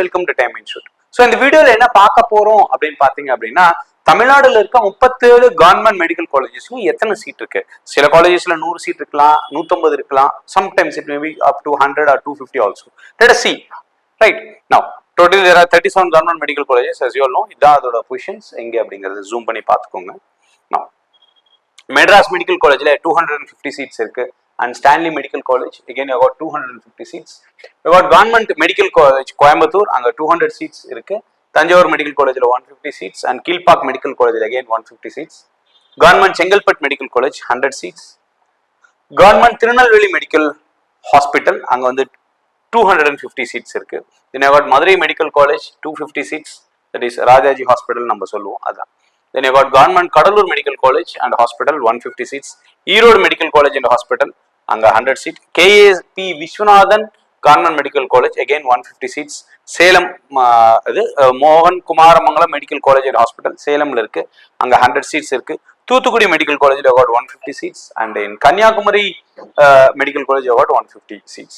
Welcome to time institute. So இந்த வீடியோல என்ன பார்க்க போறோம் அப்படின்னு பாத்தீங்க அப்படின்னா, தமிழ்நாடுல இருக்க 37 கவர்மெண்ட் மெடிக்கல் காலேஜஸ்க்கும் எத்தனை சீட் இருக்கு. சில காலேஜஸ்ல 100 சீட் இருக்கலாம், 150 இருக்கலாம், sometimes it may be up to 100 or 250 also. Let us see. Right now total there are 37 government medical colleges as you all know. இதான் அதோட பொசிஷன்ஸ் எங்க அப்படிங்கறது ஜூம் பண்ணி பார்த்துக்கோங்க. நவ் மெட்ராஸ் மெடிக்கல் காலேஜ்ல 250 சீட்ஸ் இருக்கு. And Stanley Medical College, again you got 250 seats. You got Government Medical College Coimbatore, அங்க 200 seats இருக்கு. Tanjavur Medical College 150 seats and Kilpak Medical College again 150 seats. Government Chengalpet Medical College 100 seats. Government Tirunelveli Medical Hospital அங்க வந்து 250 seats இருக்கு. Then you got Madurai Medical College 250 seats, that is Rajaji Hospital நம்ம சொல்லுவோம் அதான். Then you got Government Kadalur Medical College and Hospital 150 seats. Erode Medical College and Hospital அங்க 100 seat. KAP Viswanathan government medical college again 150 seats. Salem இது மோகன் Kumaramangalam medical college and hospital சேலம்ல இருக்கு, அங்க 100 seats இருக்கு. தூத்துக்குடி மெடிக்கல் காலேஜ்ல got 150 seats and in Kanyakumari medical college got 150 seats.